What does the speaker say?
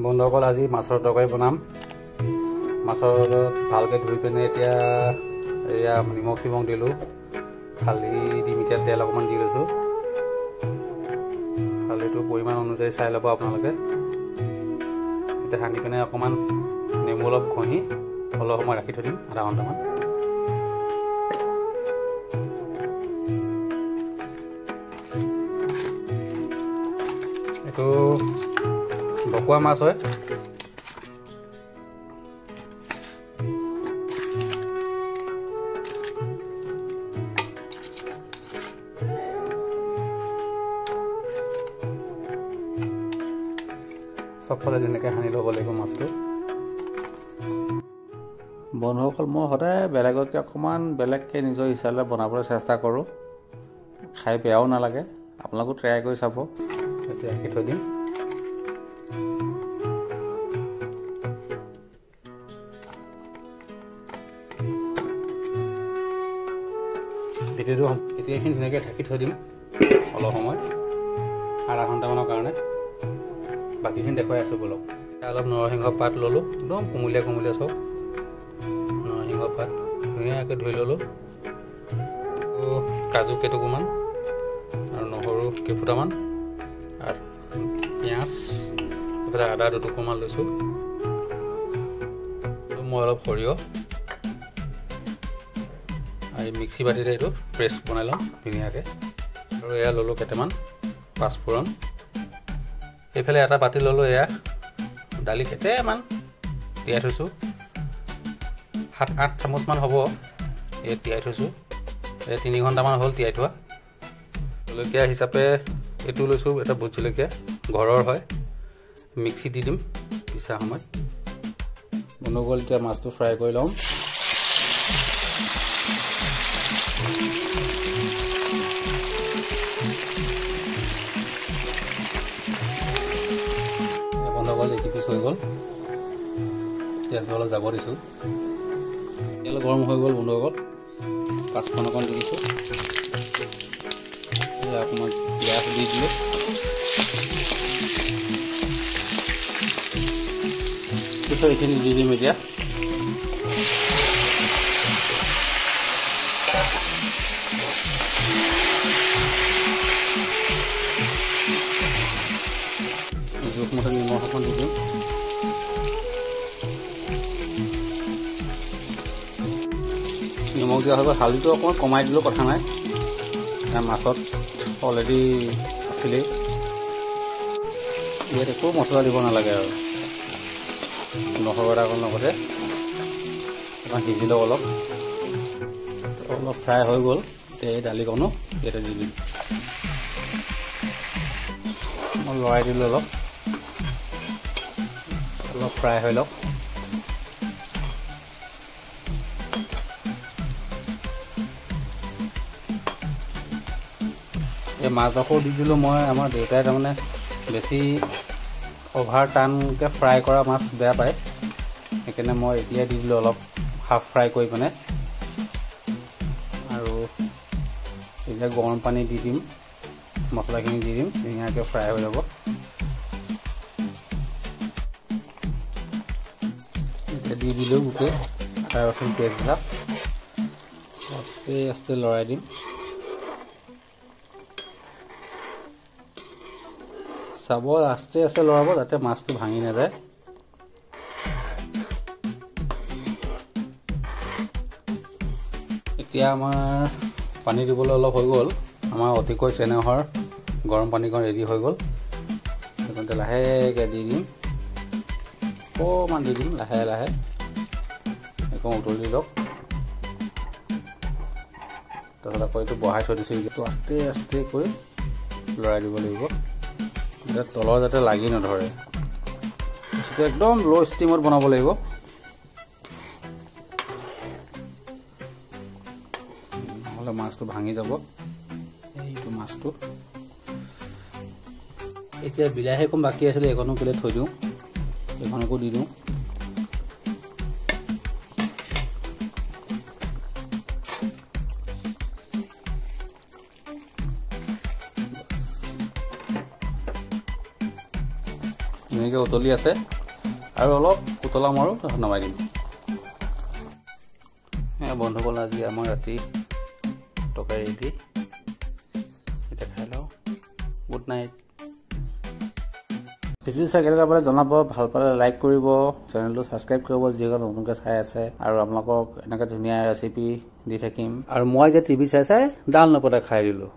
বন্ধুসকল আজি মাছৰ তৰকাৰী বনাম। মাছৰ ভালকৈ ধুই পিনে এতিয়া এয়া নিমখ চিমখ দিলোঁ, হালধি দিম, এতিয়া তেল অকণমান দি লৈছোঁ। হালধিটো পৰিমাণ অনুযায়ী চাই ল'ব আপোনালোকে। এতিয়া সানি পিনে অকণমান নেমু অলপ ঘঁহি অলপ সময় ৰাখি থৈ দিম, আধা ঘণ্টামান। এইটো ভকুৱা মাছ হয়। চবফালে তেনেকৈ সানি ল'ব লাগিব মাছটো। বন্ধুসকল, মই সদায় বেলেগতকৈ অকণমান বেলেগকৈ নিজৰ হিচাপে বনাবলৈ চেষ্টা কৰোঁ। খাই বেয়াও নালাগে, আপোনালোকো ট্ৰাই কৰি চাব। এতিয়া ৰাখি থৈ দিম। ভিডিঅ'টো এতিয়া এইখিনি ধুনীয়াকৈ ঢাকি থৈ দিম অলপ সময়, আধা ঘণ্টামানৰ কাৰণে। বাকীখিনি দেখুৱাই আছোঁ বলক। অলপ নৰসিংহ পাত ল'লোঁ, একদম কুমলীয়া কুমলীয়া চব নৰসিংহ পাত ধুনীয়াকৈ ধুই ল'লোঁ। কাজু কেইটুকুৰমান আৰু নহৰু কেইফুটামান আৰু পিঁয়াজ, এইফালে আদা দুটুকুৰমান লৈছোঁ। মই অলপ সৰিয়হ আৰু মিক্সি বাতিতে এইটো পেষ্ট বনাই লওঁ ধুনীয়াকৈ। আৰু এয়া ল'লোঁ কেইটামান পাঁচফোৰণ। এইফালে এটা বাতি ল'লোঁ, এয়া দালি কেইটামান তিয়াই থৈছোঁ, 7-8 চামুচমান হ'ব। এই তিয়াই থৈছোঁ, এই 3 ঘণ্টামান হ'ল তিয়াই থোৱা। জলকীয়া হিচাপে এইটো লৈছোঁ, এটা ভোট জলকীয়া ঘৰৰ হয়, মিক্সি দি দিম পিছা সময়ত। বন্ধুসকল, এতিয়া মাছটো ফ্ৰাই কৰি লওঁ। বন্ধুসকল, 1 পিচ হৈ গ'ল। তেলটো অলপ যাব দিছোঁ। তেল গৰম হৈ গ'ল বন্ধুসকল, পাঁচফোৰণ অকণ দি দিছোঁ। অকণমান পিঁয়াজ দি দিলোঁ। পিছত এইখিনি দি দিম এতিয়া। জোখমতে নিমখ অকণ দি দিম। নিমখ দিয়া হৈ গ'ল। হালধিটো অকণমান কমাই দিলেও কথা নাই, মাছত অলৰেডি আছিলেই। ইয়াত একো মছলা দিব নালাগে আৰু নহৰু আদা অকণ লগতে অকণ সিজি লওক। অলপ ফ্ৰাই হৈ গ'ল। এতিয়া এই দালিকণো ইয়াতে দি দিম। মই লৰাই দিলোঁ, অলপ ফ্ৰাই হৈ লওক। এই মাছডোখৰ দি দিলোঁ মই। আমাৰ দেউতাই তাৰমানে বেছি অভাৰ টানকৈ ফ্ৰাই কৰা মাছ বেয়া পায়, সেইকাৰণে মই এতিয়াই দি দিলোঁ অলপ হাফ ফ্ৰাই কৰি পিনে। আৰু এতিয়া গৰম পানী দি দিম, মছলাখিনি দি দিম, ধুনীয়াকৈ ফ্ৰাই হৈ যাব। এতিয়া দি দিলোঁ গোটেই আদা ৰচুন পেষ্টবিলাক, আস্তে আস্তে লৰাই দিম। চাব, আস্তে আস্তে লৰাব যাতে মাছটো ভাঙি নাযায়। এতিয়া আমাৰ পানী দিবলৈ অলপ হৈ গ'ল। আমাৰ অতিকৈ চেনেহৰ গৰম পানীকণ ৰেডি হৈ গ'ল। সেইকাৰণে লাহেকৈ দি দিম, অকণমান দি দিম লাহে লাহে। একো উতলি লওক। তাৰপিছত আকৌ এইটো বহাই থৈ দিছোঁ। এইটো আস্তে আস্তে কৰি লৰাই দিব লাগিব, তলৰ যাতে লাগি নধৰে। বস্তুটো একদম ল' ষ্টিমত বনাব লাগিব, নহ'লে মাছটো ভাঙি যাব। এইটো মাছটো এতিয়া বিলাহী অকণ বাকী আছিলে, এইকণো কেলৈ থৈ দিওঁ, এইখনকো দি দিওঁ। ধুনীয়াকৈ ধুনীয়াকৈ উতলি আছে আৰু অলপ উতলাম আৰু নমাই দিম বন্ধুসকল আজি আমাৰ ৰাতি তৰকাৰী ৰেডি এতিয়া খাই লওঁ গুড নাইট ভিডিঅ' চাই কেনেকুৱা পালে জনাব ভাল পালে লাইক কৰিব চেনেলটো ছাবস্ক্ৰাইব কৰিব যিসকল নতুনকৈ চাই আছে আৰু আপোনালোকক এনেকৈ ধুনীয়া ৰেচিপি দি থাকিম আৰু মই যে টিভি চাই ডাল নপতে খাই দিলোঁ